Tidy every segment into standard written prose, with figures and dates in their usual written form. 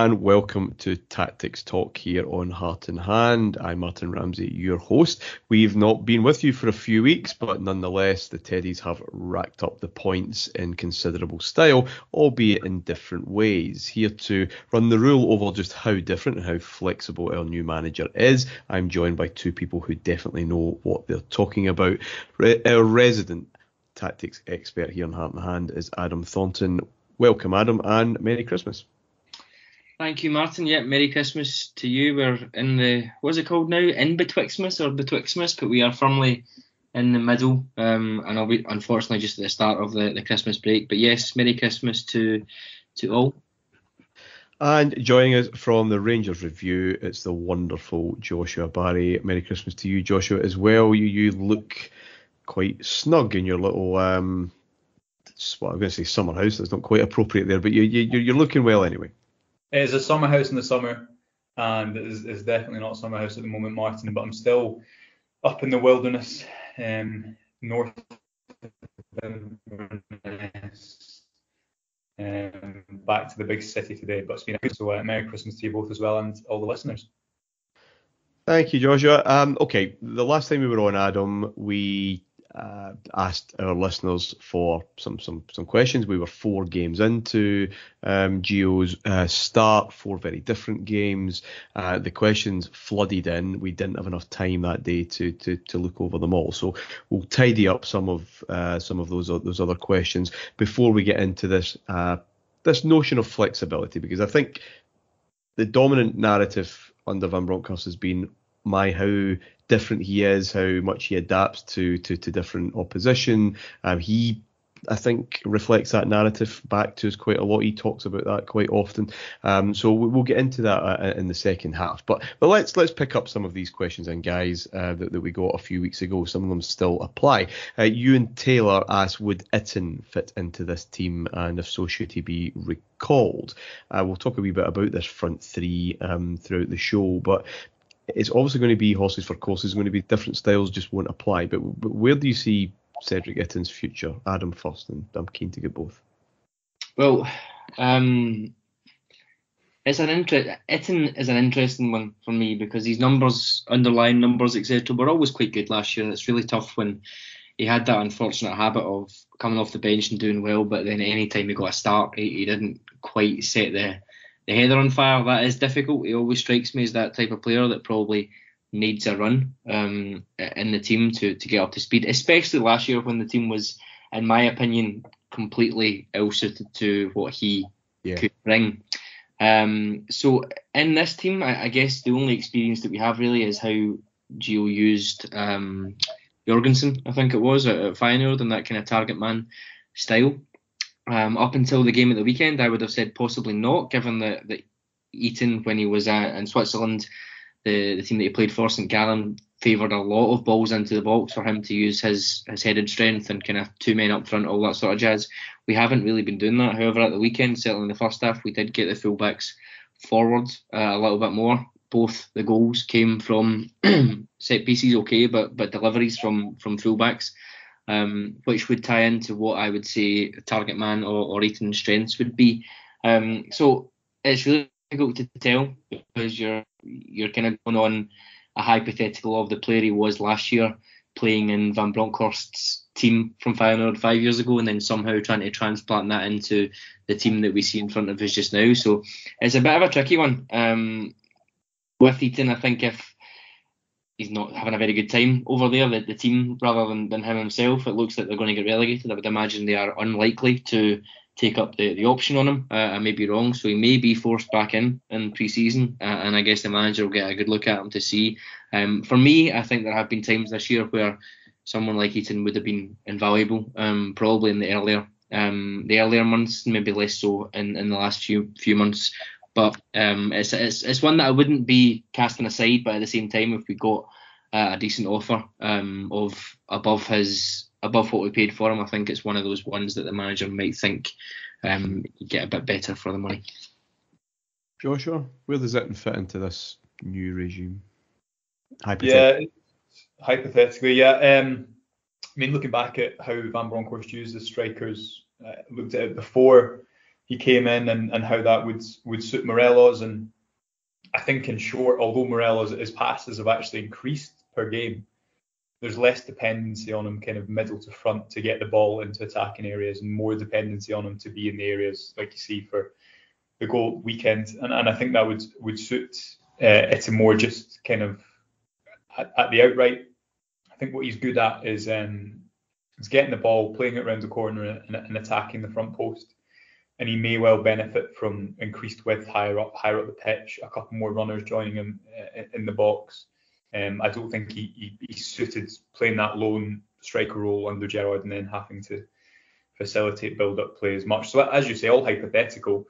and welcome to Tactics Talk here on Heart and Hand. I'm Martin Ramsey, your host. We've not been with you for a few weeks, but nonetheless, the Teddies have racked up the points in considerable style, albeit in different ways. Here to run the rule over just how different and how flexible our new manager is, I'm joined by two people who definitely know what they're talking about. Our resident tactics expert here on Heart and Hand is Adam Thornton. Welcome, Adam, and Merry Christmas. Thank you, Martin. Yeah, Merry Christmas to you. We're in the, what's it called now? In Betwixtmas or Betwixtmas, but we are firmly in the middle. And I'll be, unfortunately, just at the start of the Christmas break. But yes, Merry Christmas to all. And joining us from the Rangers Review, it's the wonderful Joshua Barry. Merry Christmas to you, Joshua, as well. You look quite snug in your little, what I'm going to say summer house. That's not quite appropriate there, but you're looking well anyway. It's a summer house in the summer, and it's definitely not a summer house at the moment, Martin, but I'm still up in the wilderness, north of Inverness, back to the big city today. But it's been a good, so Merry Christmas to you both as well, and all the listeners. Thank you, Joshua. Okay, the last time we were on, Adam, we asked our listeners for some questions. We were 4 games into Gio's start, 4 very different games. The questions flooded in. We didn't have enough time that day to look over them all. So we'll tidy up some of those other questions before we get into this notion of flexibility, because I think the dominant narrative under Van Bronckhorst has been how different he is, how much he adapts to different opposition. He, I think, reflects that narrative back to us quite a lot. He talks about that quite often. So we'll get into that in the second half. But let's pick up some of these questions, and guys, that we got a few weeks ago. Some of them still apply. Ewan Taylor asked, would Itten fit into this team, and if so, should he be recalled? We'll talk a wee bit about this front three throughout the show, but it's obviously going to be horses for courses. It's going to be different styles, just won't apply. But where do you see Cedric Itten's future? Adam first, and I'm keen to get both. Well, Itten is an interesting one for me, because his numbers, underlying numbers, etc., were always quite good last year. It's really tough when he had that unfortunate habit of coming off the bench and doing well, but then any time he got a start, he didn't quite set the header on fire. That is difficult. He always strikes me as that type of player that probably needs a run in the team to get up to speed, especially last year when the team was, in my opinion, completely ill-suited to what he could bring. So in this team, I guess the only experience that we have really is how Gio used Jorgensen, I think it was, at Feyenoord, and that kind of target man style. Up until the game at the weekend, I would have said possibly not, given that Itten, when he was in Switzerland, the team that he played for, St Gallen, favoured a lot of balls into the box for him to use his headed strength and kind of 2 men up front, all that sort of jazz. We haven't really been doing that. However, at the weekend, certainly in the first half, we did get the fullbacks forward a little bit more. Both the goals came from set pieces, okay, but deliveries from fullbacks. Which would tie into what I would say target man or Itten's strengths would be. So it's really difficult to tell, because you're kind of going on a hypothetical of the player he was last year, playing in Van Bronckhorst's team from Feyenoord 5 years ago, and then somehow trying to transplant that into the team that we see in front of us just now. So it's a bit of a tricky one. With Itten, I think if he's not having a very good time over there, the team, rather than him himself, it looks like they're going to get relegated. I would imagine they are unlikely to take up the option on him. I may be wrong, so he may be forced back in pre-season, and I guess the manager will get a good look at him to see. For me, I think there have been times this year where someone like Itten would have been invaluable, probably in the earlier months, maybe less so in the last few months. But it's one that I wouldn't be casting aside. But at the same time, if we got a decent offer of above what we paid for him, I think it's one of those ones that the manager might think you get a bit better for the money. Joshua, where does it fit into this new regime? Hypothetically, yeah. I mean, looking back at how Van Bronckhorst used the strikers, looked at it before he came in and how that would suit Morelos. And I think in short, although Morelos, his passes have actually increased per game, there's less dependency on him kind of middle to front to get the ball into attacking areas, and more dependency on him to be in the areas like you see for the goal weekend. And I think that would suit it more just kind of at the outright. I think what he's good at is getting the ball, playing it around the corner and attacking the front post. And he may well benefit from increased width higher up the pitch, a couple more runners joining him in the box. I don't think he's suited playing that lone striker role under Gerrard and then having to facilitate build-up play as much. So as you say, all hypothetical,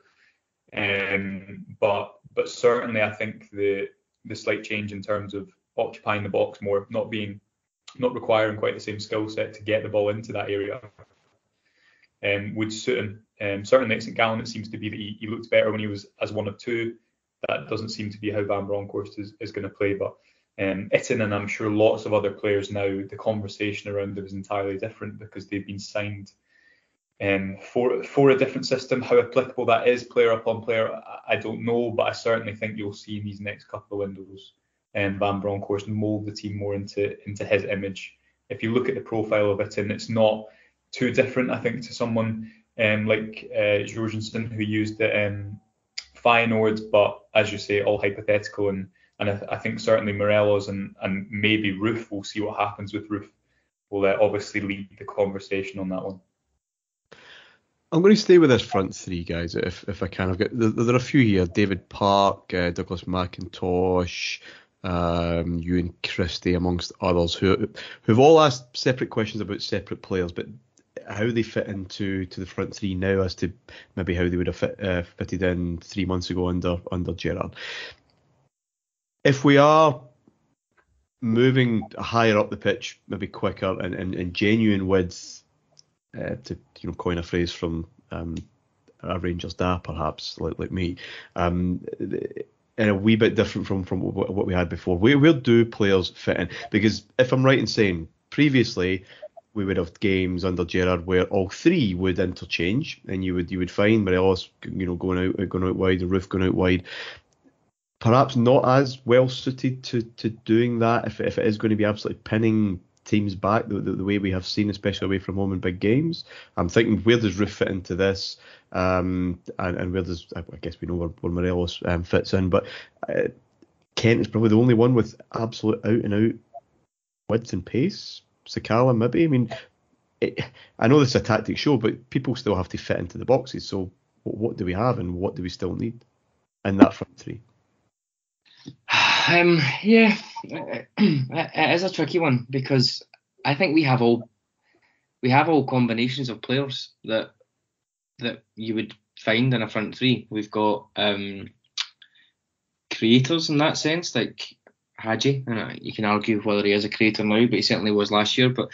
but certainly I think the slight change in terms of occupying the box more, not requiring quite the same skill set to get the ball into that area, would suit him. Certainly at St Gallen, it seems to be that he looked better when he was as one of two. That doesn't seem to be how Van Bronckhorst is going to play, but Itten and I'm sure lots of other players now, the conversation around them is entirely different because they've been signed for a different system. How applicable that is, player upon player, I don't know, but I certainly think you'll see in these next couple of windows Van Bronckhorst mould the team more into his image. If you look at the profile of Itten, it's not too different, I think, to someone like Jorgensen, who used the Feyenoord, but as you say, all hypothetical, and I think certainly Morelos and maybe Roof, we'll see what happens with Roof, will obviously lead the conversation on that one. I'm going to stay with this front three, guys, if I can. There are a few here: David Park, Douglas McIntosh, Ewan Christie, amongst others, who've all asked separate questions about separate players, but how they fit into the front three now as to maybe how they would have fitted in 3 months ago under Gerrard. If we are moving higher up the pitch, maybe quicker and genuine width, to coin a phrase from a Rangers dad, perhaps like me, and a wee bit different from what we had before. Where do players fit in? Because if I'm right in saying previously we would have games under Gerrard where all three would interchange, and you would find Morelos going out wide, and Roof going out wide. Perhaps not as well suited to doing that if it is going to be absolutely pinning teams back the way we have seen, especially away from home in big games. I'm thinking, where does Roof fit into this? And where does, I guess we know where Morelos fits in, but Kent is probably the only one with absolute out and out width and pace. Sakala maybe. I mean, I know this is a tactic show, but people still have to fit into the boxes. So what do we have, and what do we still need in that front three? Yeah, it is a tricky one, because I think we have all combinations of players that you would find in a front three. We've got creators in that sense, like Hagi, and you can argue whether he is a creator now, but he certainly was last year. But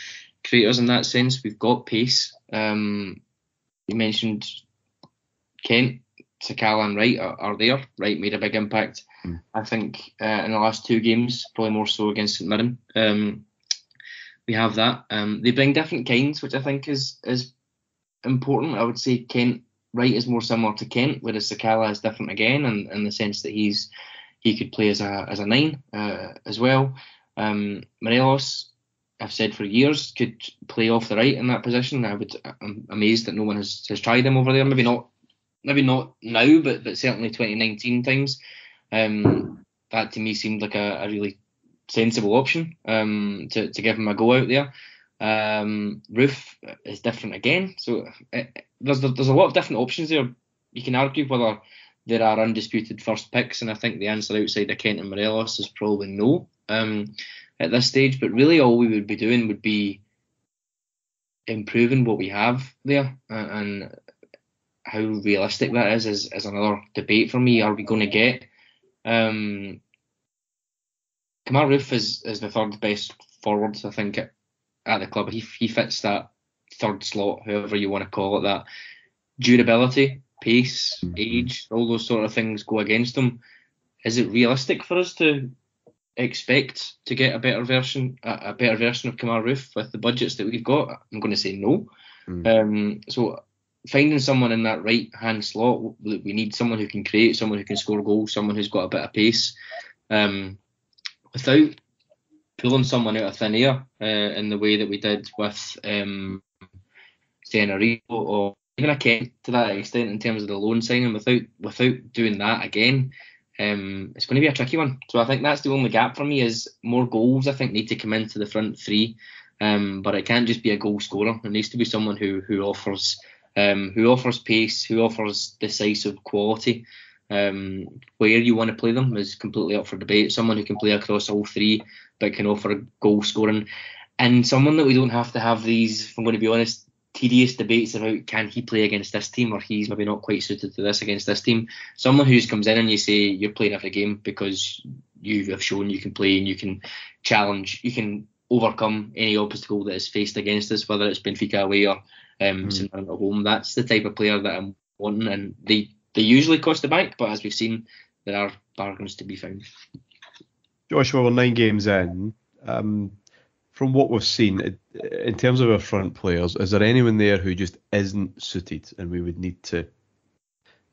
creators in that sense, we've got pace. You mentioned Kent, Sakala and Wright are there. Wright made a big impact, I think, in the last two games, probably more so against St Mirren. We have that. They bring different kinds, which I think is important. I would say Wright is more similar to Kent, whereas Sakala is different again, in the sense that he could play as a 9 as well. Morelos, I've said for years, could play off the right in that position. I'm amazed that no one has tried him over there. Maybe not now, but certainly 2019 times. That to me seemed like a really sensible option to give him a go out there. Roof is different again, so there's a lot of different options there. You can argue whether there are undisputed first picks, and I think the answer outside of Kent and Morelos is probably no at this stage. But really, all we would be doing would be improving what we have there, and how realistic that is another debate for me. Are we going to get Kemar Roof is the third best forward, I think, at the club. He fits that third slot, however you want to call it. That durability, pace, age, all those sort of things go against him. Is it realistic for us to expect to get a better version of Kemar Roof with the budgets that we've got? I'm going to say no. So finding someone in that right hand slot, we need someone who can create, someone who can score goals, someone who's got a bit of pace, without pulling someone out of thin air in the way that we did with say Enrico or even a Kent to that extent in terms of the loan signing. Without doing that again, it's going to be a tricky one. So I think that's the only gap for me, is more goals. I think need to come into the front three, but it can't just be a goal scorer. It needs to be someone who offers pace, who offers decisive quality. Where you want to play them is completely up for debate. Someone who can play across all three but can offer goal scoring, and someone that we don't have to have these, if I'm going to be honest, tedious debates about can he play against this team, or he's maybe not quite suited to this against this team. Someone who just comes in and you say you're playing every game because you have shown you can play and you can challenge, you can overcome any obstacle that is faced against us, whether it's Benfica away or St Mirren at home. That's the type of player that I'm wanting, and they usually cost the bank, but as we've seen, there are bargains to be found. Joshua, we're 9 games in. From what we've seen, in terms of our front players, is there anyone there who just isn't suited and we would need to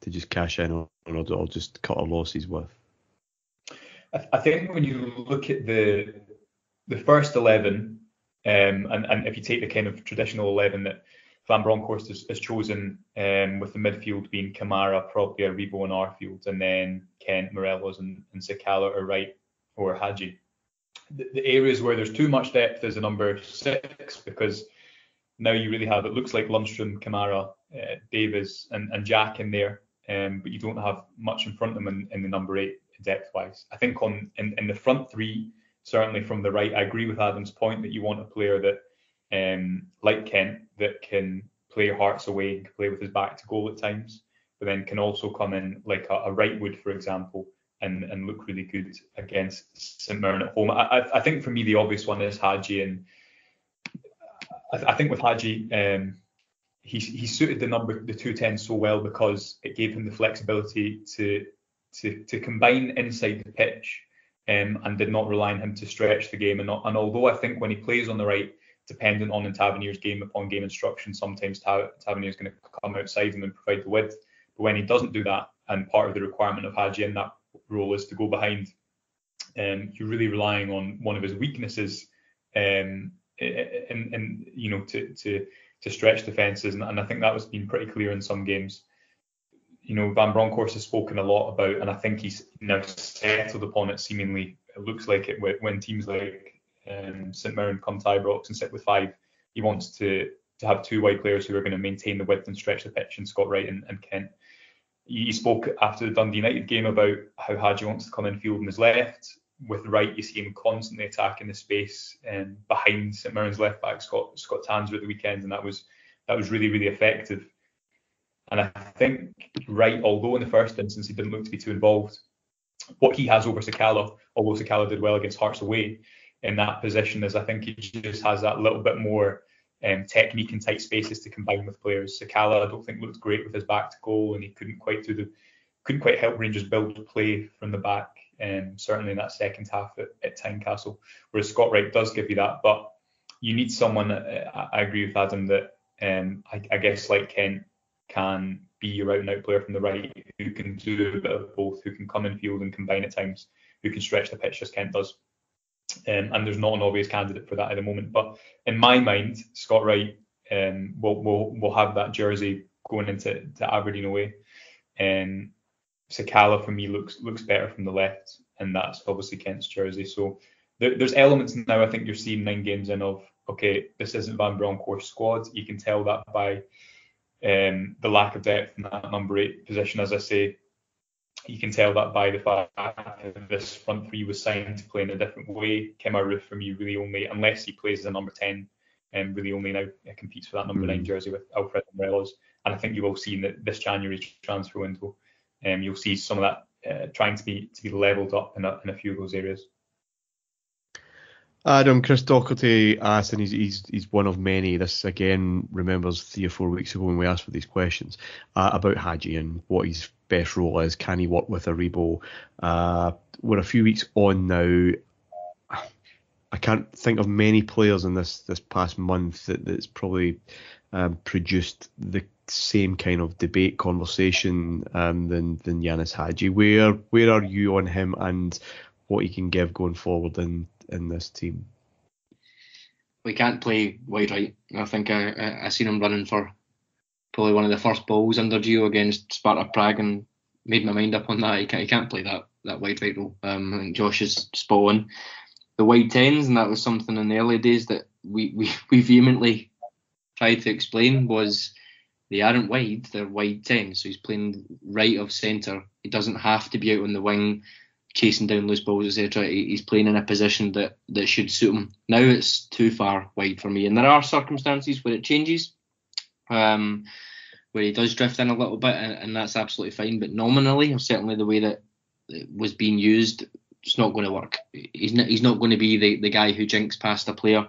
just cash in on or just cut our losses with? I think when you look at the first 11, and if you take the kind of traditional 11 that Van Bronckhorst has chosen, with the midfield being Kamara, probably Aribo and Arfield, and then Kent, Morelos and Sakala are right, or Hadji. The areas where there's too much depth is the number 6, because now you really have, it looks like Lundstrom, Kamara, Davies and Jack in there, but you don't have much in front of them in the number 8 depth-wise. I think in the front three, certainly from the right, I agree with Adam's point that you want a player that, like Kent, that can play hearts away and can play with his back to goal at times, but then can also come in like a Rightwood, for example, and look really good against St Mirren at home. I think for me the obvious one is Hadji, and I think with Hadji, he suited the 210 so well because it gave him the flexibility to combine inside the pitch, and did not rely on him to stretch the game. And although I think when he plays on the right, dependent on Tavernier's game upon game instruction, sometimes Tavernier is going to come outside him and provide the width. But when he doesn't do that, and part of the requirement of Hadji in that role is to go behind, you're really relying on one of his weaknesses, and you know, to stretch defences, and I think that was been pretty clear in some games. You know, Van Bronckhorst has spoken a lot about, and I think he's now settled upon it. Seemingly, it looks like it when teams like St Mirren come to Ibrox and sit with 5, he wants to have 2 wide players who are going to maintain the width and stretch the pitch, in Scott Wright and Kent. He spoke after the Dundee United game about how Hadji wants to come in field on his left. With Wright, you see him constantly attacking the space behind St Mirren's left back Scott Tanser at the weekend, and that was really, really effective. And I think Wright, although in the first instance he didn't look to be too involved, what he has over Sakala, although Sakala did well against Hearts away in that position, is I think he just has that little bit more technique in tight spaces to combine with players. Sakala, I don't think, looked great with his back to goal, and he couldn't quite help Rangers build play from the back, certainly in that second half at Tynecastle, whereas Scott Wright does give you that. But you need someone, I agree with Adam, that I guess like Kent can be your out and out player from the right, who can do a bit of both, who can come in field and combine at times, who can stretch the pitch as Kent does. And there's not an obvious candidate for that at the moment. But in my mind, Scott Wright will have that jersey going into Aberdeen away. Sakala for me looks better from the left, and that's obviously Kent's jersey. So there's elements now I think you're seeing 9 games in of, okay, this isn't Van Bronckhorst's squad. You can tell that by the lack of depth in that number 8 position, as I say. You can tell that by the fact that this front three was signed to play in a different way. Kemar Roof for me really only, unless he plays as a number 10, really only now competes for that number 9 jersey with Alfred Morelos. And I think you will see in this January transfer window, you'll see some of that trying to be levelled up in a few of those areas. Adam, Chris Docherty asked, and he's one of many. This again remembers 3 or 4 weeks ago when we asked for these questions about Hadji and what his best role is. Can he work with Aribo? We're a few weeks on now. I can't think of many players in this past month that's probably produced the same kind of debate conversation than Yanis Hadji. Where are you on him and what he can give going forward in this team? We can't play wide right. I think I seen him running for probably one of the first balls under Gio against Sparta Prague and made my mind up on that. He can't play that wide right role. I think Josh is spot on. The wide tens, and that was something in the early days that we vehemently tried to explain, was they aren't wide, they're wide tens. So he's playing right of centre. He doesn't have to be out on the wing chasing down loose balls, etc. He's playing in a position that should suit him. Now it's too far wide for me, and there are circumstances where it changes, where he does drift in a little bit, and that's absolutely fine. But nominally, or certainly the way that it was being used, it's not going to work. He's not going to be the guy who jinks past a player,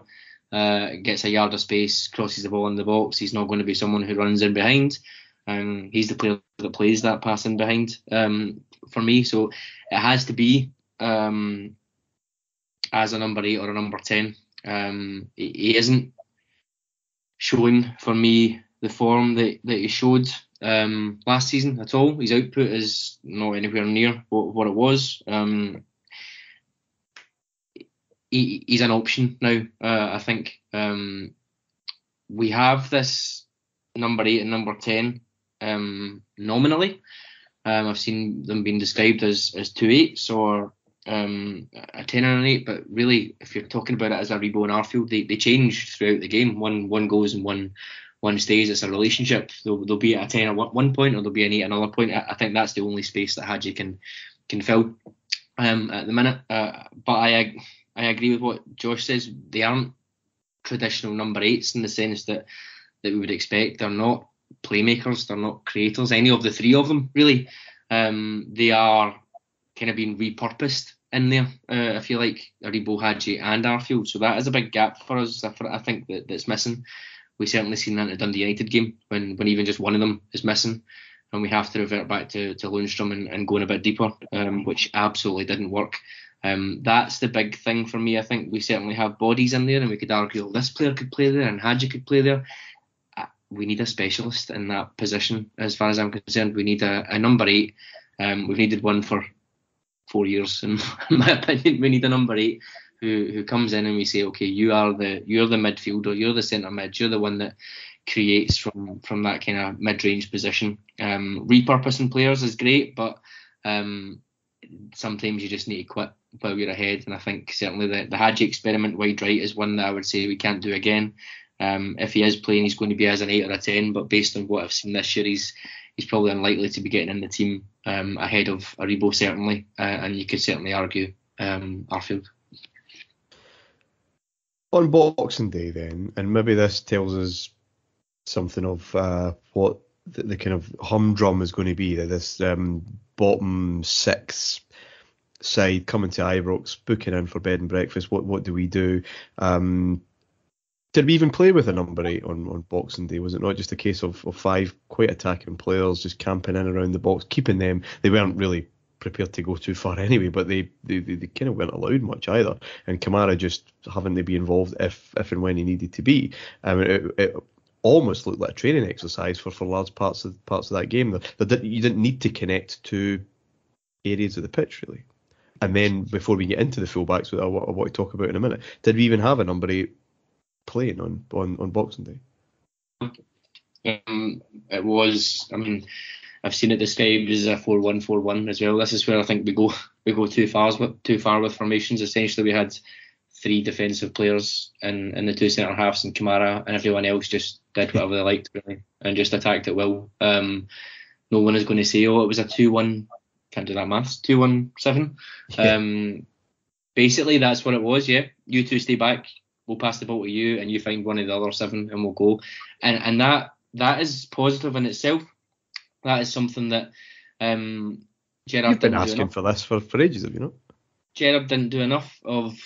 gets a yard of space, crosses the ball in the box. He's not going to be someone who runs in behind. He's the player that plays that pass in behind for me. So it has to be as a number 8 or a number 10. He isn't showing for me the form that he showed last season at all. His output is not anywhere near what it was. He's an option now. I think we have this number 8 and number 10 nominally. I've seen them being described as 2 8s or a 10 and an 8, but really, if you're talking about it as Aribo and Arfield, they change throughout the game. One goes and one stays. It's a relationship. They'll be at a 10 at one point, or they'll be an 8 at another point. I think that's the only space that Hadji can fill at the minute. But I agree with what Josh says. They aren't traditional number 8s in the sense that we would expect. They're not playmakers. They're not creators. Any of the three of them, really. They are kind of being repurposed in there. I feel like Aribo, Hadji and Arfield. So that is a big gap for us. I think that's missing. We certainly seen that in the Dundee United game when even just one of them is missing, and we have to revert back to Lundstrom and going a bit deeper, which absolutely didn't work. That's the big thing for me. I think we certainly have bodies in there, and we could argue this player could play there and Hadji could play there. We need a specialist in that position, as far as I'm concerned. We need a number 8. We've needed one for 4 years, in my opinion. We need a number 8 who comes in and we say, okay, you're the midfielder, you're the centre mid, you're the one that creates from that kind of mid-range position. Repurposing players is great, but sometimes you just need to quit while you're ahead. And I think certainly the Hadji experiment wide right is one that I would say we can't do again. If he is playing, he's going to be as an 8 or a 10, but based on what I've seen this year, he's probably unlikely to be getting in the team ahead of Aribo, certainly, and you could certainly argue Arfield. On Boxing Day then, and maybe this tells us something of what the kind of humdrum is going to be, that this bottom 6 side coming to Ibrox, booking in for bed and breakfast. What do we do? Did we even play with a number 8 on Boxing Day? Was it not just a case of 5 quite attacking players just camping in around the box, keeping them? They weren't really prepared to go too far anyway, but they kind of weren't allowed much either. And Kamara just having to be involved if and when he needed to be. It almost looked like a training exercise for large parts of that game. You didn't need to connect to areas of the pitch really. And then before we get into the fullbacks, I want to talk about in a minute, did we even have a number 8 playing on Boxing Day? It was, I mean, I've seen it described as a 4-1-4-1 as well. This is where I think we go too far with formations. Essentially, we had 3 defensive players in the 2 centre halves and Kamara, and everyone else just did whatever they liked really, and just attacked at will. No one is going to say, oh, it was a 2-1. Can't do that maths. 2-1-7. Yeah. Basically, that's what it was. Yeah, you 2 stay back. We'll pass the ball to you, and you find one of the other 7, and we'll go. And that is positive in itself. That is something that Gerrard You've been asking for this for ages, have you not? Gerrard didn't do enough of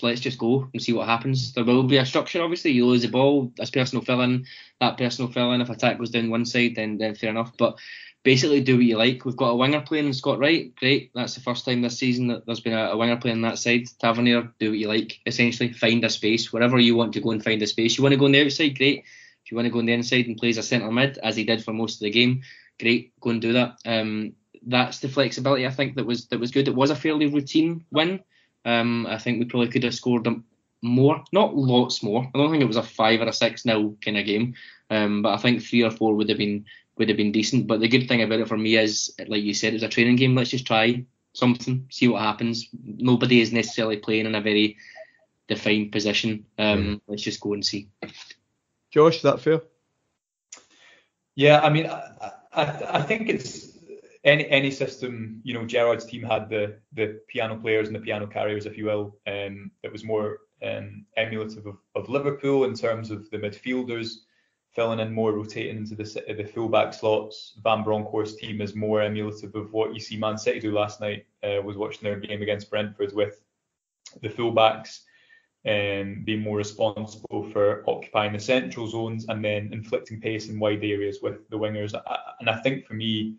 let's just go and see what happens. There will be a structure, obviously. You lose the ball, this person will fill in, that person will fill in. If attack goes down one side, then fair enough. But basically, do what you like. We've got a winger playing, Scott Wright. Great. That's the first time this season that there's been a winger playing that side. Tavernier, do what you like. Essentially, find a space. Wherever you want to go and find a space. You want to go on the outside, great. If you want to go on the inside and play as a centre mid, as he did for most of the game, great, go and do that. That's the flexibility I think that was good. It was a fairly routine win. I think we probably could have scored more, not lots more. I don't think it was a 5 or a 6-0 kind of game, but I think 3 or 4 would have been decent. But the good thing about it for me is, like you said, it was a training game. Let's just try something, see what happens. Nobody is necessarily playing in a very defined position. Let's just go and see. Josh, is that fair? Yeah, I mean, I think it's any system. You know, Gerrard's team had the piano players and the piano carriers, if you will. It was more emulative of Liverpool in terms of the midfielders filling in more, rotating into the fullback slots. Van Bronckhorst's team is more emulative of what you see Man City do last night. Was watching their game against Brentford with the fullbacks being more responsible for occupying the central zones and then inflicting pace in wide areas with the wingers. And I think for me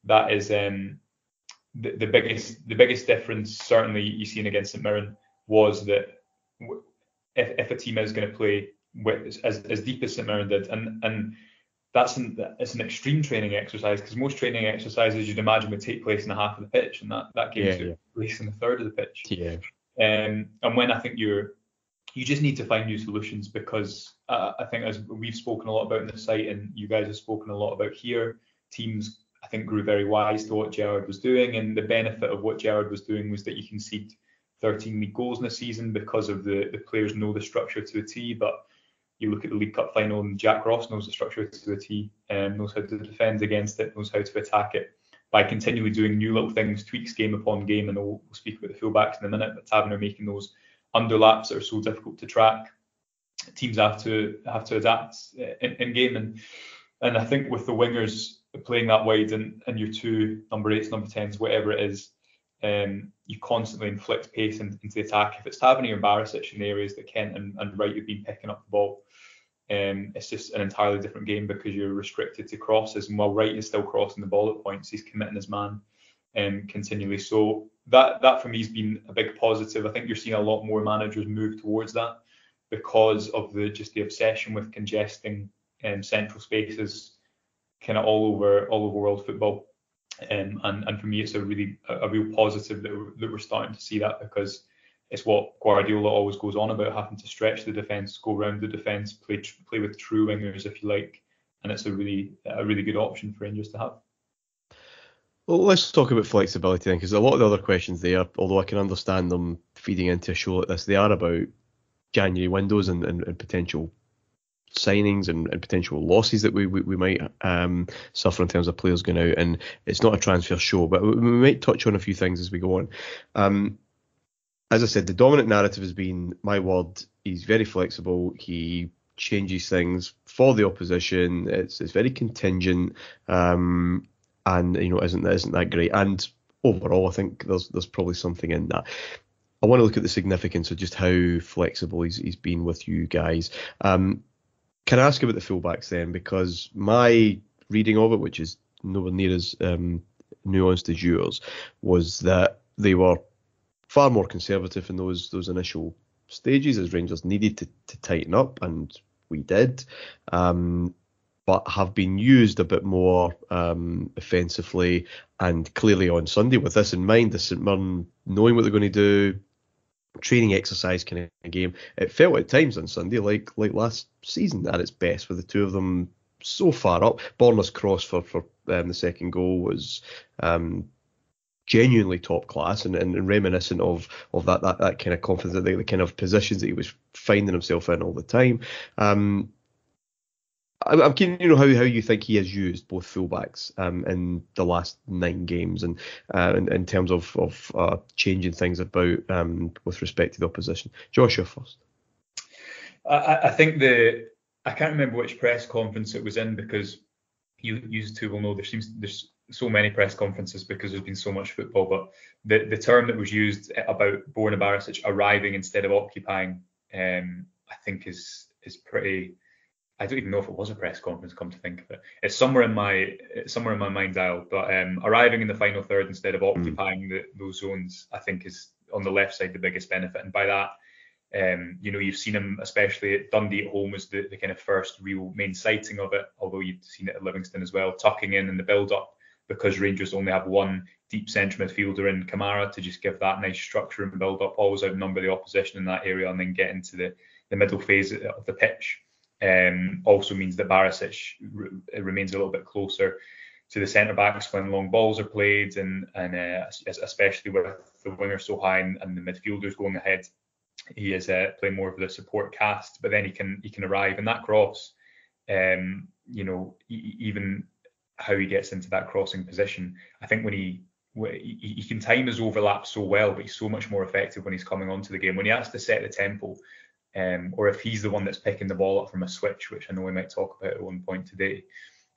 that is the biggest difference. Certainly you seen against St Mirren was that if a team is going to play with as deep as St Mirren did, and it's an extreme training exercise, because most training exercises you'd imagine would take place in a half of the pitch, and that game took place in a third of the pitch. Yeah. And when I think you just need to find new solutions, because I think, as we've spoken a lot about in the site and you guys have spoken a lot about here, teams I think grew very wise to what Gerrard was doing, and the benefit of what Gerrard was doing was that you concede 13 league goals in a season because of the players know the structure to a T. But you look at the League Cup final and Jack Ross knows the structure to a T, and knows how to defend against it, knows how to attack it by continually doing new little things, tweaks game upon game. And we'll speak about the fullbacks in a minute, but Taverner making those underlaps that are so difficult to track. Teams have to adapt in game, and I think with the wingers playing that wide and your two number 8s, number 10s, whatever it is, you constantly inflict pace into the attack. If it's Tavernier and Barisic in the areas that Kent and Wright have been picking up the ball, it's just an entirely different game, because you're restricted to crosses. And while Wright is still crossing the ball at points, he's committing his man continually. So that for me has been a big positive. I think you're seeing a lot more managers move towards that because of the obsession with congesting central spaces kind of all over world football. And for me, it's a real positive that we're starting to see that, because it's what Guardiola always goes on about, having to stretch the defence, go around the defence, play with true wingers, if you like, and it's a really good option for Rangers to have. Well, let's talk about flexibility then, because a lot of the other questions there, although I can understand them feeding into a show like this, they are about January windows and potential signings and potential losses that we might suffer in terms of players going out. And it's not a transfer show, but we might touch on a few things as we go on. As I said, the dominant narrative has been, my word, he's very flexible. He changes things for the opposition. It's very contingent, and isn't that great. And overall, I think there's probably something in that. I want to look at the significance of just how flexible he's been with you guys. Can I ask about the fullbacks then? Because my reading of it, which is nowhere near as nuanced as yours, was that they were far more conservative in those initial stages, as Rangers needed to tighten up, and we did, but have been used a bit more offensively. And clearly on Sunday, with this in mind, the St Mirren knowing what they're going to do, training exercise kind of game, it felt at times on Sunday like last season at its best, with the two of them so far up. Borna's cross for the second goal was genuinely top class and reminiscent of that kind of confidence, the kind of positions that he was finding himself in all the time. I'm keen to know how you think he has used both fullbacks in the last 9 games, and in terms of changing things about with respect to the opposition. Josh, you're first. I think I can't remember which press conference it was in, because you two will know there's so many press conferences because there's been so much football, but the term that was used about Borna Barisic arriving instead of occupying, I think is pretty. I don't even know if it was a press conference, come to think of it. It's somewhere in my mind dial. But arriving in the final third instead of occupying those zones, I think is on the left side the biggest benefit. And by that, You've seen him, especially at Dundee at home, was the kind of first real main sighting of it, although you'd seen it at Livingston as well, tucking in the build-up, because Rangers only have one deep central midfielder in Kamara, to just give that nice structure and build-up, always outnumber the opposition in that area, and then get into the middle phase of the pitch. Also means that Barisic remains a little bit closer to the centre backs when long balls are played, and especially with the winger so high and the midfielders going ahead, he is playing more of the support cast. But then he can arrive in that cross. Even how he gets into that crossing position, I think when he can time his overlap so well, but he's so much more effective when he's coming onto the game. When he has to set the tempo, or if he's the one that's picking the ball up from a switch, which I know we might talk about at one point today,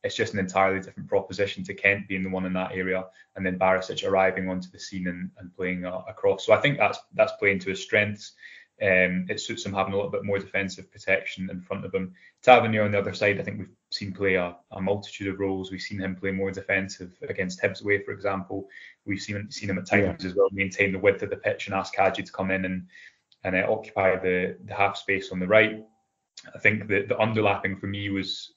it's just an entirely different proposition to Kent being the one in that area, and then Barisic arriving onto the scene and playing across. So I think that's playing to his strengths. It suits him having a little bit more defensive protection in front of him. Tavernier on the other side, I think we've seen play a multitude of roles. We've seen him play more defensive against Hibs away, for example. We've seen him at times as well maintain the width of the pitch and ask Hadji to come in and occupy the half space on the right. I think that the underlapping for me was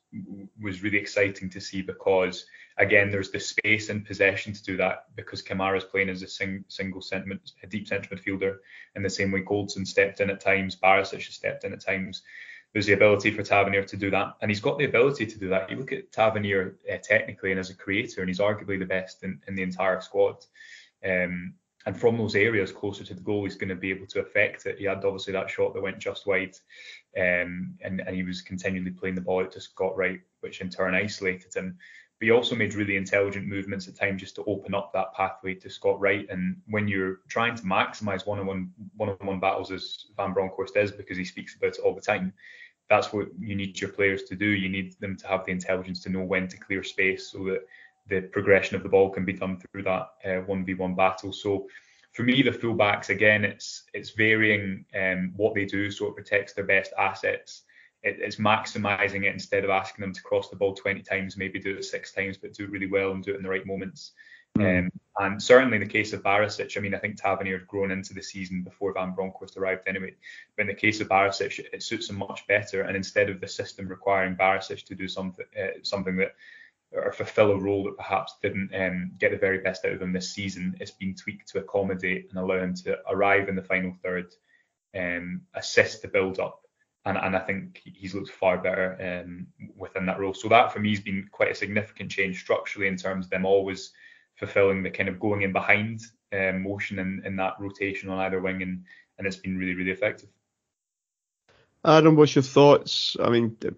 really exciting to see, because again there's the space and possession to do that, because Kamara's playing as a deep central midfielder in the same way Goldson stepped in at times, Barisic has stepped in at times. There's the ability for Tavernier to do that, and he's got the ability to do that. You look at Tavernier technically and as a creator, and he's arguably the best in the entire squad. And from those areas closer to the goal, he's going to be able to affect it. He had obviously that shot that went just wide, and he was continually playing the ball out to Scott Wright, which in turn isolated him. But he also made really intelligent movements at times just to open up that pathway to Scott Wright. And when you're trying to maximise one-on-one battles, as Van Bronckhorst is, because he speaks about it all the time, that's what you need your players to do. You need them to have the intelligence to know when to clear space, so that the progression of the ball can be done through that 1v1 battle. So for me, the fullbacks, again, it's varying what they do, so it protects their best assets. It's maximising it instead of asking them to cross the ball 20 times, maybe do it 6 times, but do it really well and do it in the right moments. And certainly in the case of Barisic, I think Tavernier had grown into the season before Van Bronckhorst arrived anyway. But in the case of Barisic, it suits him much better. And instead of the system requiring Barisic to do something that, or fulfill a role that perhaps didn't get the very best out of him this season, it's been tweaked to accommodate and allow him to arrive in the final third, assist the build up, and I think he's looked far better within that role. So that for me has been quite a significant change structurally, in terms of them always fulfilling the kind of going in behind motion in that rotation on either wing, and it's been really, really effective. Adam, what's your thoughts?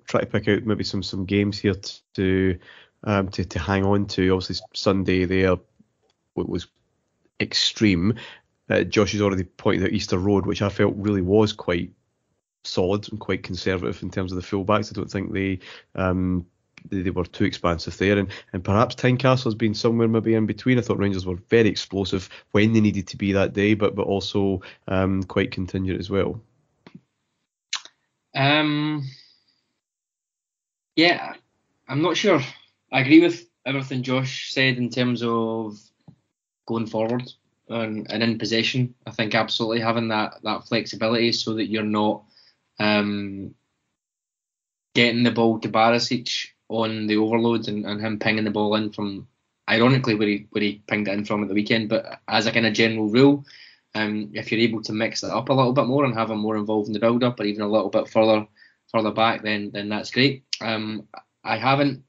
Try to pick out maybe some games here to hang on to. Obviously Sunday there was extreme. Josh has already pointed out Easter Road, which I felt really was quite solid and quite conservative in terms of the fullbacks. I don't think they were too expansive there, and perhaps Tynecastle has been somewhere maybe in between. I thought Rangers were very explosive when they needed to be that day, but also quite contingent as well. Yeah, I'm not sure. I agree with everything Josh said in terms of going forward and in possession. I think absolutely having that flexibility, so that you're not getting the ball to Barisic on the overload and him pinging the ball in from, ironically, where he pinged it in from at the weekend. But as a kind of general rule, if you're able to mix that up a little bit more and have him more involved in the build-up, or even a little bit further back, then that's great. I haven't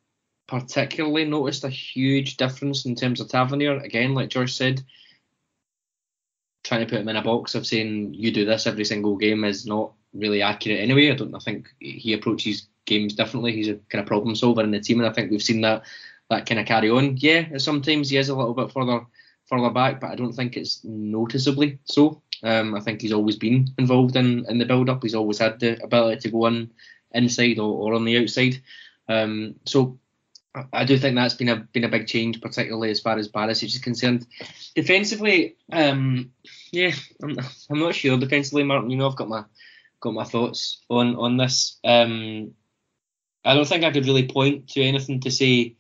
particularly noticed a huge difference in terms of Tavernier. Again, like Josh said, trying to put him in a box of saying you do this every single game is not really accurate anyway. I think he approaches games differently. He's a kind of problem solver in the team, and I think we've seen that kind of carry on. Yeah, sometimes he is a little bit further back, but I don't think it's noticeably so. I think he's always been involved in the build-up. He's always had the ability to go inside or on the outside. So I do think that's been a big change, particularly as far as Barisic is concerned. Defensively, I'm not sure. Defensively, Martin, I've got my thoughts on this. I don't think I could really point to anything to say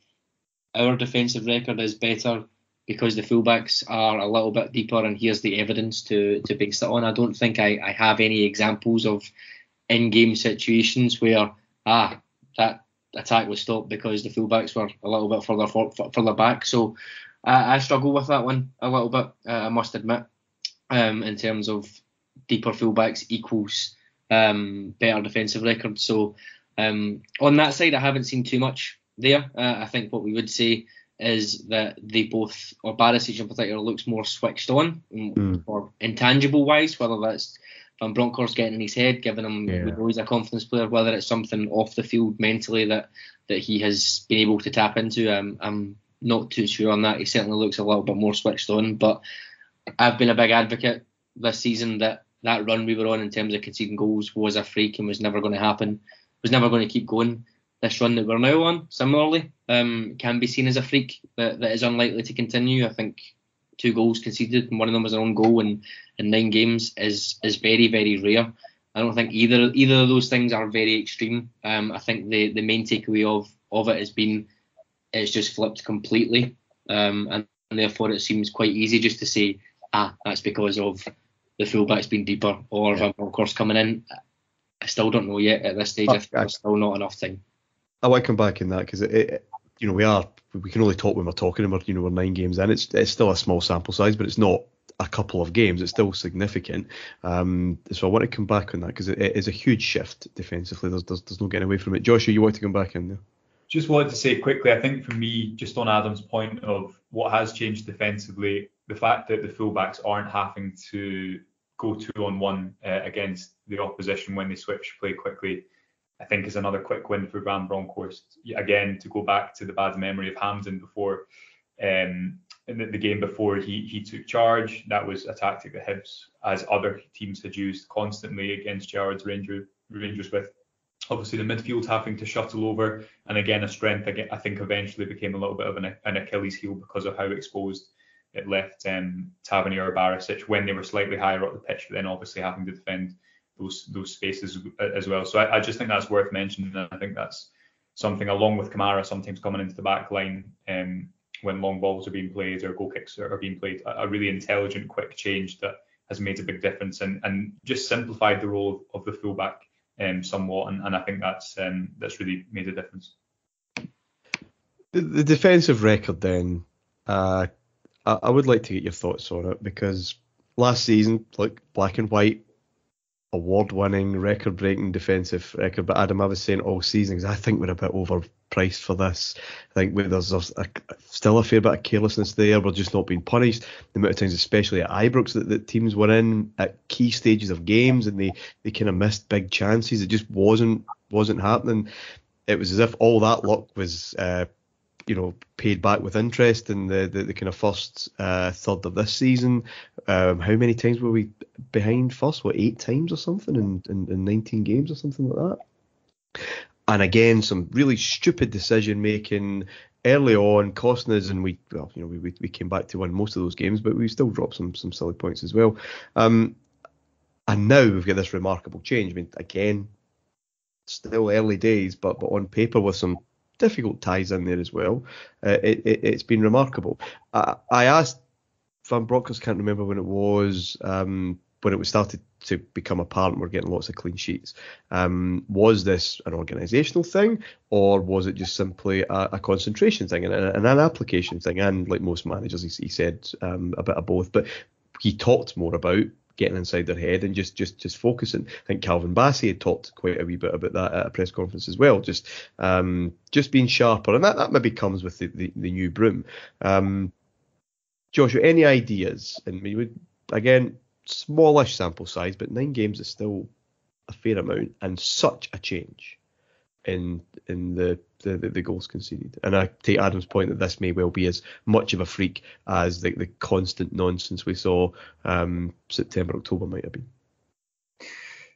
our defensive record is better because the fullbacks are a little bit deeper, and here's the evidence to base it on. I don't think I have any examples of in-game situations where that attack was stopped because the fullbacks were a little bit further back. So I struggle with that one a little bit, I must admit, in terms of deeper fullbacks equals better defensive record. So on that side, I haven't seen too much there. I think what we would say is that they both, or Barisic in particular, looks more switched on, or intangible wise, whether that's Van Bronckhorst getting in his head, giving him, we know he's a confidence player, whether it's something off the field mentally that he has been able to tap into. I'm not too sure on that. He certainly looks a little bit more switched on, but I've been a big advocate this season that run we were on in terms of conceding goals was a freak and was never going to happen, was never going to keep going. This run that we're now on, similarly, can be seen as a freak that is unlikely to continue. I think 2 goals conceded, and one of them was an own goal in 9 games is very, very rare. I don't think either of those things are very extreme. I think the main takeaway of it has been it's just flipped completely, and therefore it seems quite easy just to say, that's because of the fullbacks being deeper or Van Bronckhorst coming in. I still don't know yet at this stage. I think there's still not enough time. I want to come back in that because we can only talk when we're talking about, we're 9 games in. It's still a small sample size, but it's not a couple of games. It's still significant. So I want to come back on that because it is a huge shift defensively. There's no getting away from it. Joshua, you want to come back in there? Just wanted to say quickly, I think for me, just on Adam's point of what has changed defensively, the fact that the fullbacks aren't having to go 2-on-1 against the opposition when they switch play quickly, I think is another quick win for Van Bronckhorst. Again, to go back to the bad memory of Hampden before, in the game before he took charge, that was a tactic that Hibs, as other teams had used constantly against Gerrard's Rangers with obviously the midfield having to shuttle over, and again a strength I think eventually became a little bit of an Achilles heel because of how exposed it left Tavernier or Barisic when they were slightly higher up the pitch, but then obviously having to defend those spaces as well. So I just think that's worth mentioning, and I think that's something, along with Kamara sometimes coming into the back line when long balls are being played or goal kicks are being played, a really intelligent, quick change that has made a big difference and just simplified the role of the fullback somewhat, and I think that's really made a difference. The defensive record then, I would like to get your thoughts on it, because last season, like black and white, award-winning, record-breaking defensive record. But Adam, I was saying all season, because I think we're a bit overpriced for this. I think there's still a fair bit of carelessness there. We're just not being punished. The amount of times, especially at Ibrox, that teams were in at key stages of games and they kind of missed big chances. It just wasn't happening. It was as if all that luck was paid back with interest in the kind of first third of this season. How many times were we behind first? 8 times or something in 19 games or something like that? And again, some really stupid decision making early on, costing us, and we came back to win most of those games, but we still dropped some silly points as well. And now we've got this remarkable change. I mean, again, still early days, but on paper with some difficult ties in there as well. It's been remarkable. I asked Van Bronckhorst, can't remember when it was, when it started to become apparent we're getting lots of clean sheets. Was this an organisational thing, or was it just simply a concentration thing and an application thing? And like most managers, he said a bit of both, but he talked more about getting inside their head and just focusing. I think Calvin Bassey had talked quite a wee bit about that at a press conference as well, just being sharper, and that maybe comes with the new broom. Joshua, any ideas? And we would, again, smallish sample size, but 9 games is still a fair amount, and such a change in the goals conceded. And I take Adam's point that this may well be as much of a freak as the constant nonsense we saw September, October might have been.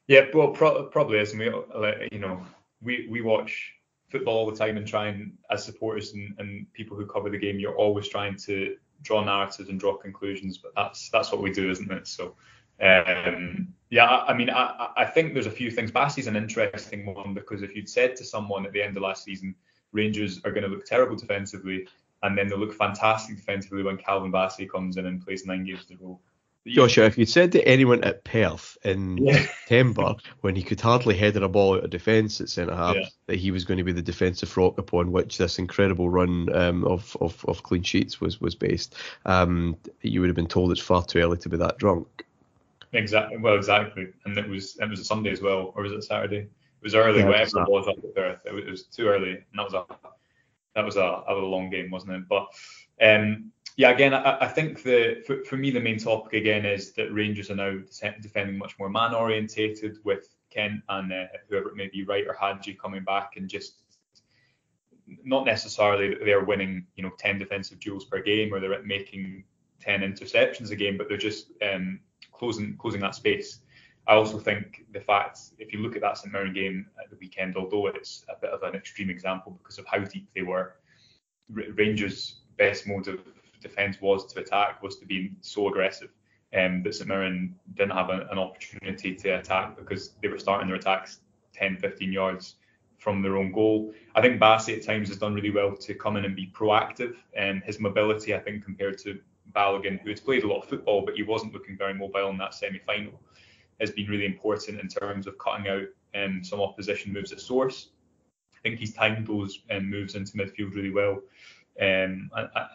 Yeah, well, probably is. We watch football all the time and try and, as supporters and people who cover the game, you're always trying to draw narratives and draw conclusions, but that's what we do, isn't it? So I think there's a few things. Bassey's an interesting one, because if you'd said to someone at the end of last season, Rangers are going to look terrible defensively, and then they look fantastic defensively when Calvin Bassey comes in and plays 9 games in a row. Joshua, if you'd said to anyone at Perth in Yeah. September, when he could hardly header a ball out of defence at centre half, that he was going to be the defensive rock upon which this incredible run of clean sheets was based, you would have been told it's far too early to be that drunk. Exactly. Well, exactly. And it was a Sunday as well, or was it Saturday? It was early, whatever it was up at Perth. It was too early, and that was a long game, wasn't it? But again, I think for me the main topic again is that Rangers are now defending much more man orientated, with Kent and whoever it may be, Wright or Hadji, coming back, and just not necessarily that they're winning 10 defensive duels per game or they're making 10 interceptions a game, but they're just closing that space. I also think the fact, if you look at that St Mirren game at the weekend, although it's a bit of an extreme example because of how deep they were, Rangers' best mode of defence was to be so aggressive, that St Mirren didn't have an opportunity to attack because they were starting their attacks 10-15 yards from their own goal. I think Bassey at times has done really well to come in and be proactive, and his mobility, I think, compared to Balogun, who has played a lot of football but he wasn't looking very mobile in that semi-final, has been really important in terms of cutting out some opposition moves at source. I think he's timed those moves into midfield really well, and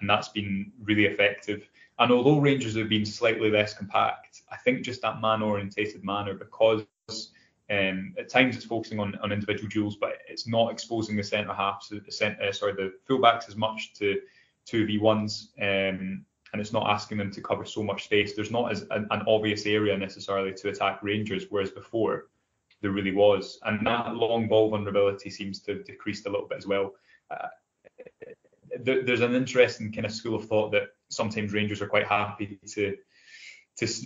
that's been really effective. And although Rangers have been slightly less compact, I think just that man-orientated manner, because at times it's focusing on individual duels, but it's not exposing the centre halves, the fullbacks as much to 2v1s, and it's not asking them to cover so much space. There's not as an obvious area necessarily to attack Rangers, whereas before there really was. And that long ball vulnerability seems to have decreased a little bit as well. There's an interesting kind of school of thought that sometimes Rangers are quite happy to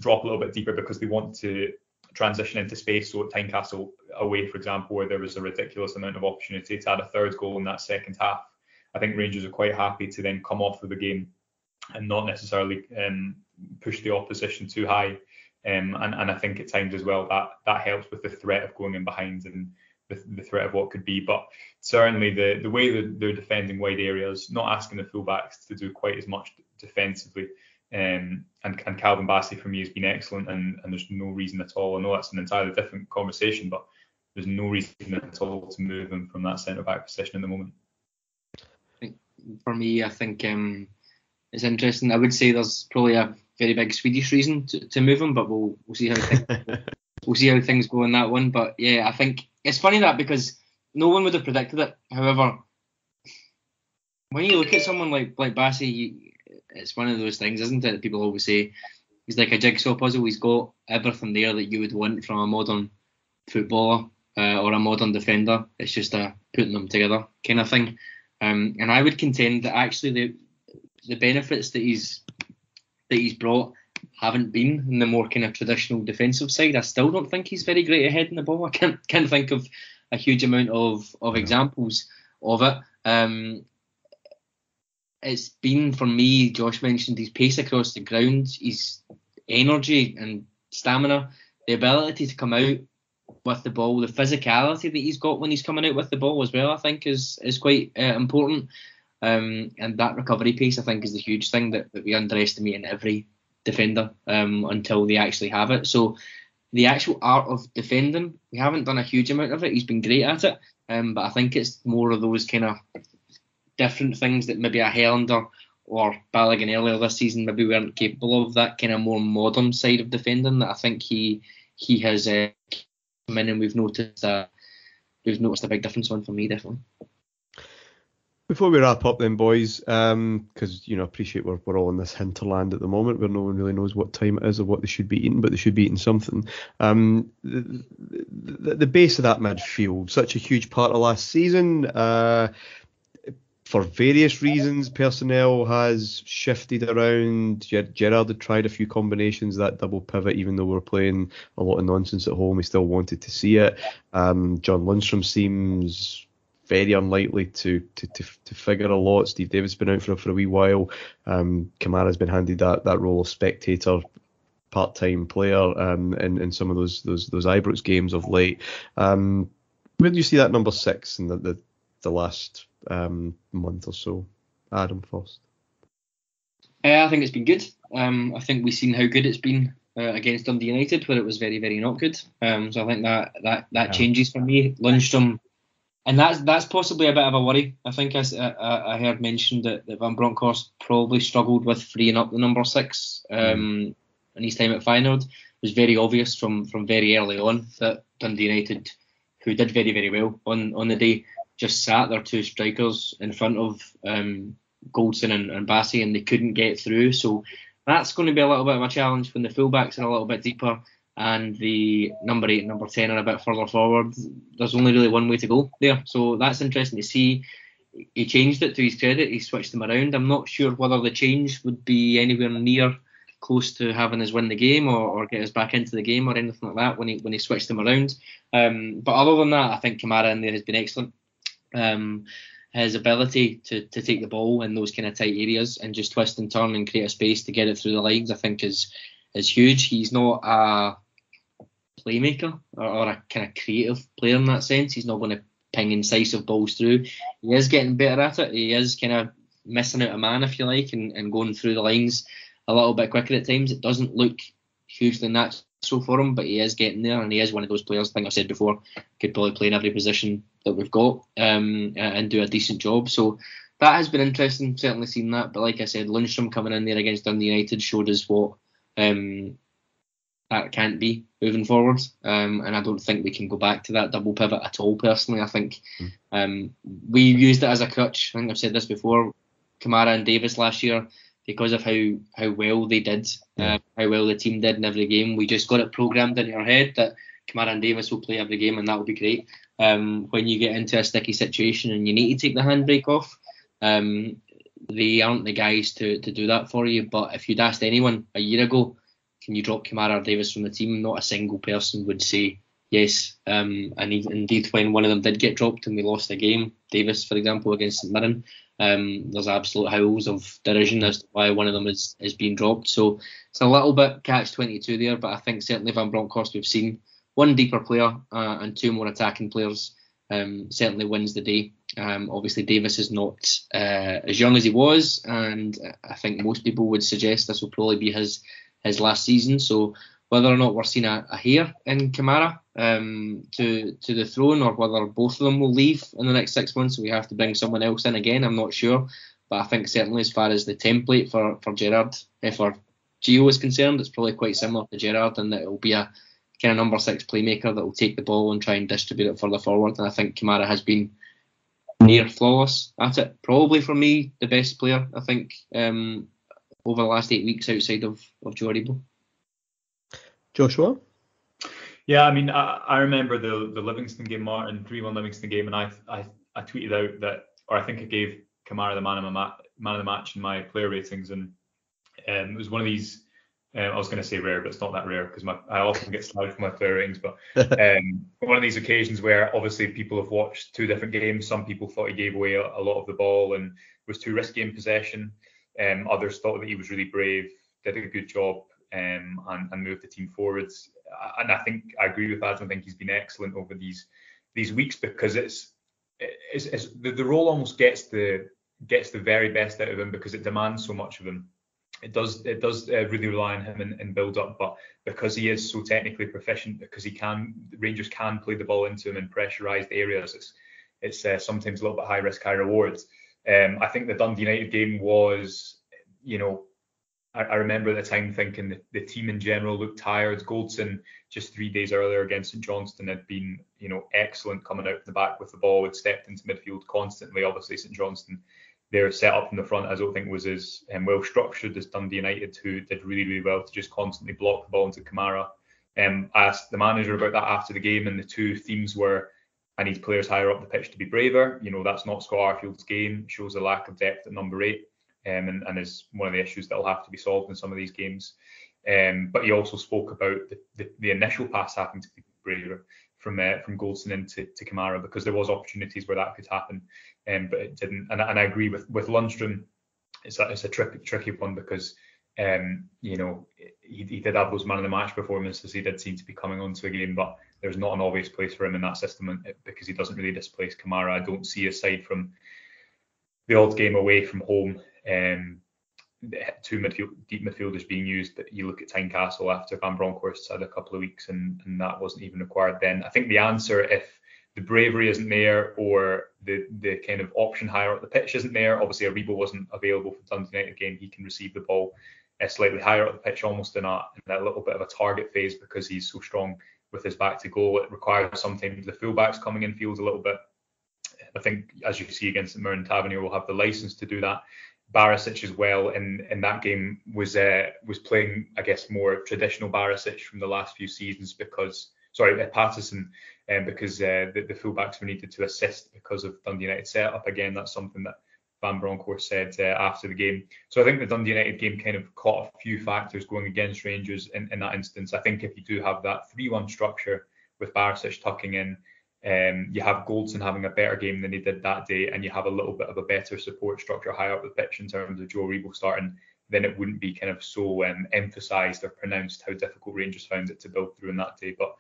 drop a little bit deeper because they want to transition into space. So at Tynecastle away, for example, where there was a ridiculous amount of opportunity to add a third goal in that second half, I think Rangers are quite happy to then come off of the game and not necessarily push the opposition too high. And I think at times as well that helps with the threat of going in behind and the threat of what could be. But certainly the way that they're defending wide areas, not asking the fullbacks to do quite as much defensively. And Calvin Bassey for me has been excellent, and there's no reason at all. I know that's an entirely different conversation, but there's no reason at all to move him from that centre back position at the moment. For me, I think it's interesting. I would say there's probably a very big Swedish reason to move him, but we'll see how things go in that one. But yeah, I think it's funny that because no one would have predicted it. However, when you look at someone like Bassey, it's one of those things, isn't it? That people always say he's like a jigsaw puzzle. He's got everything there that you would want from a modern footballer or a modern defender. It's just putting them together kind of thing. And I would contend that actually the benefits that he's brought haven't been in the more kind of traditional defensive side. I still don't think he's very great at heading the ball. I can't think of a huge amount of examples of it. It's been, for me, Josh mentioned his pace across the ground, his energy and stamina, the ability to come out with the ball, the physicality that he's got when he's coming out with the ball as well, I think is quite important. And that recovery pace, I think, is the huge thing that we underestimate in every defender until they actually have it. So the actual art of defending, we haven't done a huge amount of it. He's been great at it, but I think it's more of those kind of different things that maybe a Helander or Balogun earlier this season maybe weren't capable of, that kind of more modern side of defending that I think he has come in, and we've noticed a big difference on, for me, definitely. Before we wrap up then, boys, because appreciate we're all in this hinterland at the moment where no one really knows what time it is or what they should be eating, but they should be eating something. The base of that midfield, such a huge part of last season, for various reasons, personnel has shifted around. Gerrard had tried a few combinations, that double pivot, even though we're playing a lot of nonsense at home, he still wanted to see it. John Lundstram seems very unlikely to figure a lot. Steve Davis has been out for a wee while. Kamara's been handed that role of spectator, part-time player in some of those Ibrox games of late. Where do you see that number 6 in the last month or so? Adam first. I think it's been good. I think we've seen how good it's been against Dundee United, where it was very, very not good. So I think that changes for me. Lundstram, and that's possibly a bit of a worry. I think I heard mentioned that Van Bronckhorst probably struggled with freeing up the number 6 in his time at Feyenoord. It was very obvious from very early on that Dundee United, who did very, very well on the day, just sat their 2 strikers in front of Goldson and Bassey, and they couldn't get through. So that's going to be a little bit of a challenge when the fullbacks are a little bit deeper and the number 8 and number 10 are a bit further forward. There's only really one way to go there. So that's interesting to see. He changed it, to his credit. He switched them around. I'm not sure whether the change would be anywhere near close to having us win the game or get us back into the game or anything like that when he switched them around. But other than that, I think Kamara in there has been excellent. His ability to take the ball in those kind of tight areas and just twist and turn and create a space to get it through the lines, I think is huge. He's not a playmaker or a kind of creative player in that sense. He's not going to ping incisive balls through. He is getting better at it. He is kind of missing out a man, if you like, and going through the lines a little bit quicker at times. It doesn't look hugely natural for him, but he is getting there, and he is one of those players, I think I've said before, could probably play in every position that we've got and do a decent job. So that has been interesting, certainly seen that. But like I said, Lundstram coming in there against Dundee United showed us what that can't be moving forward. And I don't think we can go back to that double pivot at all, personally. I think we used it as a crutch. I think I've said this before. Kamara and Davis last year, because of how well they did, how well the team did in every game, we just got it programmed into our head that Kamara and Davis will play every game and that will be great. When you get into a sticky situation and you need to take the handbrake off, they aren't the guys to do that for you. But if you'd asked anyone a year ago, can you drop Kamara or Davis from the team, not a single person would say yes. And indeed, when one of them did get dropped and we lost a game, Davis, for example, against St Mirren, there's absolute howls of derision as to why one of them is being dropped. So it's a little bit catch-22 there, but I think certainly Van Bronckhorst, we've seen one deeper player and 2 more attacking players certainly wins the day. Obviously Davis is not as young as he was, and I think most people would suggest this will probably be his last season. So whether or not we're seeing a heir in Kamara to the throne, or whether both of them will leave in the next 6 months, we have to bring someone else in again, I'm not sure. But I think certainly as far as the template for Gerrard, for Gio is concerned, it's probably quite similar to Gerrard, in that it will be a kind of number 6 playmaker that will take the ball and try and distribute it further forward. And I think Kamara has been near flawless at it. Probably for me the best player, I think, over the last 8 weeks outside of Joe Aribo. Joshua? Yeah, I mean, I remember the Livingston game, Martin, 3-1 Livingston game, and I tweeted out that, or I think I gave Kamara the man of the match in my player ratings, and it was one of these. I was going to say rare, but it's not that rare because I often get slagged for my player ratings. But one of these occasions where obviously people have watched 2 different games. Some people thought he gave away a lot of the ball and was too risky in possession. Others thought that he was really brave, did a good job, and moved the team forwards. And I think I agree with Adam. I think he's been excellent over these weeks, because it's the role almost gets the very best out of him, because it demands so much of him. It does really rely on him in build up, but because he is so technically proficient, because Rangers can play the ball into him in pressurised areas, it's sometimes a little bit high risk, high rewards. I think the Dundee United game was, I remember at the time thinking the team in general looked tired. Goldson just 3 days earlier against St Johnstone had been, excellent coming out from the back with the ball, had stepped into midfield constantly. Obviously St Johnstone, their setup from the front, I don't think was as well structured as Dundee United, who did really, really well to just constantly block the ball into Kamara. I asked the manager about that after the game, and the 2 themes were, I need players higher up the pitch to be braver. That's not Scott Arfield's game. Shows a lack of depth at number 8, and is one of the issues that will have to be solved in some of these games. But he also spoke about the initial pass having to be braver from Goldson into Kamara, because there was opportunities where that could happen, but it didn't. And I agree with Lundstram. It's a tricky one, because he did have those man of the match performances. He did seem to be coming onto a game, but there's not an obvious place for him in that system, because he doesn't really displace Kamara. I don't see, aside from the odd game away from home, two deep midfielders being used. But you look at Tynecastle after Van Bronckhorst had a couple of weeks, and that wasn't even required then. I think the answer, if the bravery isn't there, or the kind of option higher up the pitch isn't there, obviously Aribo wasn't available for the Dundee United game. He can receive the ball slightly higher up the pitch, almost in that little bit of a target phase, because he's so strong with his back to goal. It requires sometimes the fullbacks coming in field a little bit. I think, as you see against St Mirren, Tavernier will have the license to do that. Barisic as well in that game was playing, I guess, more traditional Barisic from the last few seasons, Patterson, because the fullbacks were needed to assist because of Dundee United setup. Again, that's something that Van Bronckhorst said after the game. So I think the Dundee United game kind of caught a few factors going against Rangers in that instance. I think if you do have that 3-1 structure with Barisic tucking in, you have Goldson having a better game than he did that day, and you have a little bit of a better support structure higher up the pitch in terms of Joe Aribo starting, then it wouldn't be kind of so emphasised or pronounced how difficult Rangers found it to build through in that day. But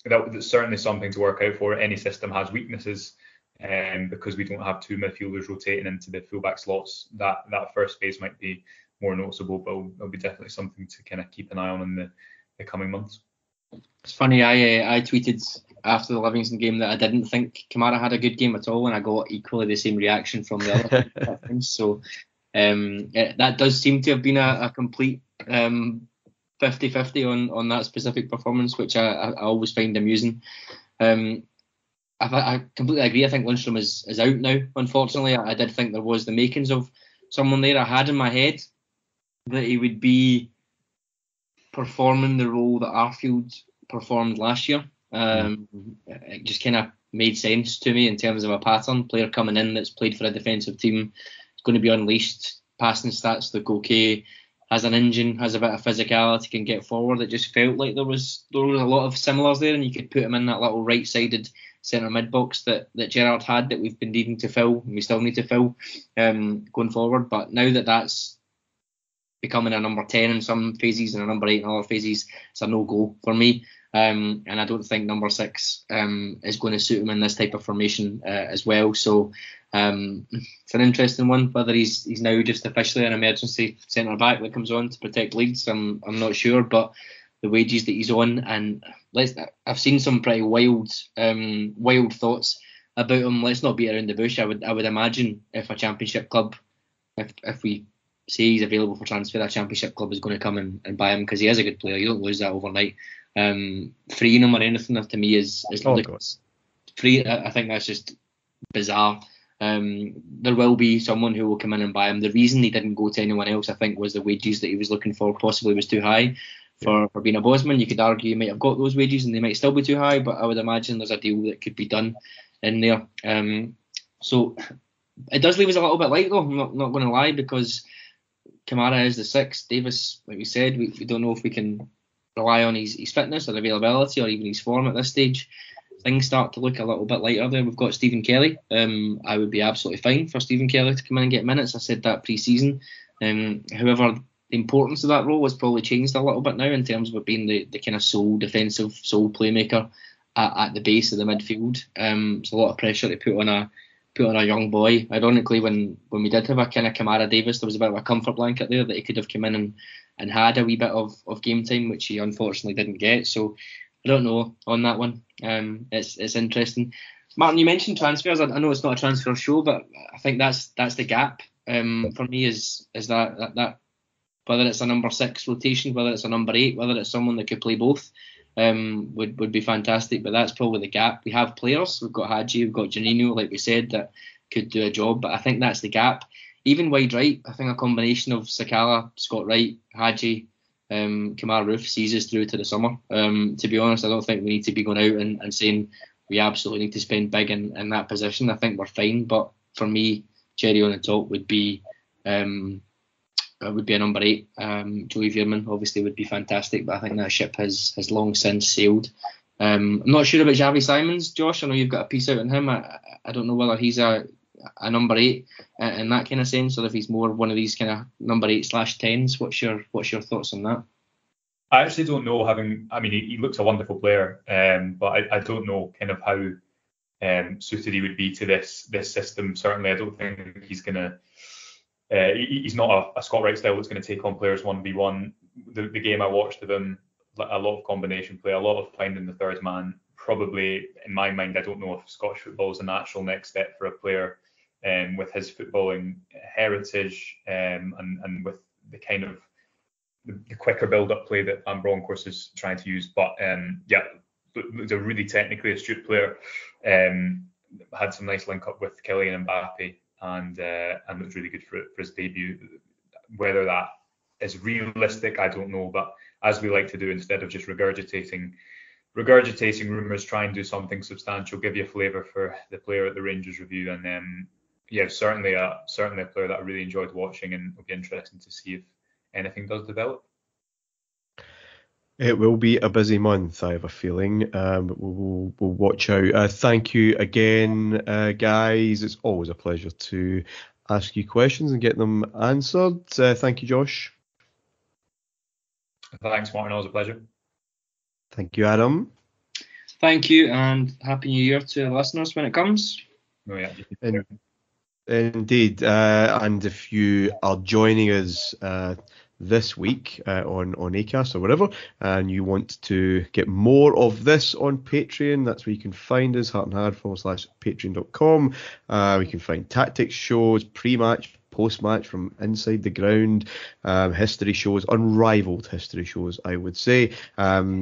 that's certainly something to work out for. Any system has weaknesses, because we don't have two midfielders rotating into the fullback slots. That first phase might be more noticeable, but it'll be definitely something to kind of keep an eye on in the coming months. It's funny, I tweeted after the Livingston game that I didn't think Kamara had a good game at all, and I got equally the same reaction from the other teams. So that does seem to have been a complete 50-50 on that specific performance, which I always find amusing. I completely agree. I think Lundstram is out now, unfortunately. I did think there was the makings of someone there. I had in my head that he would be performing the role that Arfield performed last year. It just kind of made sense to me in terms of a pattern. Player coming in that's played for a defensive team, is going to be unleashed, passing stats look okay, has an engine, has a bit of physicality, can get forward. It just felt like there was a lot of similars there, and you could put him in that little right-sided centre mid box that Gerrard had, that we've been needing to fill, and we still need to fill going forward. But now that's becoming a number 10 in some phases and a number 8 in other phases, it's a no-go for me. And I don't think number 6 is going to suit him in this type of formation as well. So it's an interesting one. Whether he's now just officially an emergency centre back that comes on to protect Leeds, I'm not sure. But the wages that he's on, and I've seen some pretty wild thoughts about him. Let's not beat around the bush. I would imagine if a Championship club, if we say he's available for transfer, that Championship club is going to come and buy him, because he is a good player. You don't lose that overnight. Freeing him or anything to me is free. I think that's just bizarre. There will be someone who will come in and buy him. The reason he didn't go to anyone else, I think, was the wages that he was looking for possibly was too high for being a Bosman. You could argue he might have got those wages and they might still be too high, but I would imagine there's a deal that could be done in there. So it does leave us a little bit light, though. I'm not going to lie, because Kamara is the 6th. Davis, like we said, we don't know if we can rely on his fitness or availability or even his form at this stage. Things start to look a little bit lighter there. We've got Stephen Kelly. I would be absolutely fine for Stephen Kelly to come in and get minutes. I said that pre-season. However, the importance of that role has probably changed a little bit now in terms of it being the kind of sole defensive, sole playmaker at the base of the midfield. It's a lot of pressure to put on a young boy. Ironically, when we did have a kind of Kamara Davis, there was a bit of a comfort blanket there that he could have come in and had a wee bit of game time, which he unfortunately didn't get. So I don't know on that one. It's interesting. Martin, you mentioned transfers. I know it's not a transfer show, but I think that's the gap for me is that whether it's a number 6 rotation, whether it's a number 8, whether it's someone that could play both, would be fantastic. But that's probably the gap. We have players. We've got Hadji, we've got Janino, like we said, that could do a job. But I think that's the gap. Even wide right, I think a combination of Sakala, Scott Wright, Hadji, Kemar Roofe sees us through to the summer. To be honest, I don't think we need to be going out and saying we absolutely need to spend big in that position. I think we're fine. But for me, cherry on the top would be a number 8. Joey Veerman obviously would be fantastic, but I think that ship has long since sailed. I'm not sure about Xavi Simons, Josh. I know you've got a piece out on him. I don't know whether he's a number 8 in that kind of sense, or if he's more one of these kind of number 8/10s. What's your thoughts on that? I actually don't know. He looks a wonderful player, but I don't know kind of how suited he would be to this system. Certainly, I don't think he's gonna. He's not a Scott Wright style that's going to take on players 1v1. The game I watched of him, a lot of combination play, a lot of finding the third man. Probably, in my mind, I don't know if Scottish football is a natural next step for a player with his footballing heritage and with the kind of the quicker build-up play that Van Bronckhorst is trying to use. But he's a really technically astute player. Had some nice link up with Kylian Mbappe and looked really good for his debut. Whether that is realistic, I don't know. But as we like to do, instead of just regurgitating rumours, try and do something substantial, give you a flavour for the player at the Rangers review. And certainly a player that I really enjoyed watching, and it'll be interesting to see if anything does develop. It will be a busy month, I have a feeling. We'll watch out. Thank you again, guys. It's always a pleasure to ask you questions and get them answered. Thank you, Josh. Thanks, Martin. Always a pleasure. Thank you, Adam. Thank you, and Happy New Year to the listeners when it comes. Oh, yeah. Indeed. And if you are joining us this week on Acast or whatever, and you want to get more of this on Patreon, that's where you can find us, heartandhard.com/patreon.com. We can find tactics shows, pre-match, post-match from inside the ground, history shows, unrivaled history shows, I would say,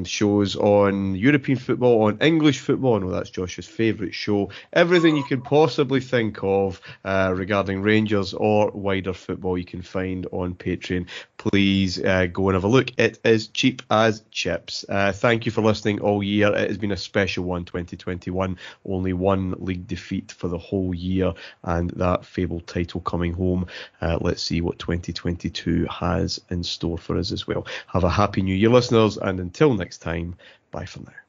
shows on European football, on English football. I know that's Josh's favourite show. Everything you can possibly think of regarding Rangers or wider football you can find on Patreon. Please go and have a look. It is cheap as chips. Thank you for listening all year. It has been a special one, 2021. Only one league defeat for the whole year, and that fabled title coming home. Let's see what 2022 has in store for us as well. Have a happy new year, listeners, and until next time, bye for now.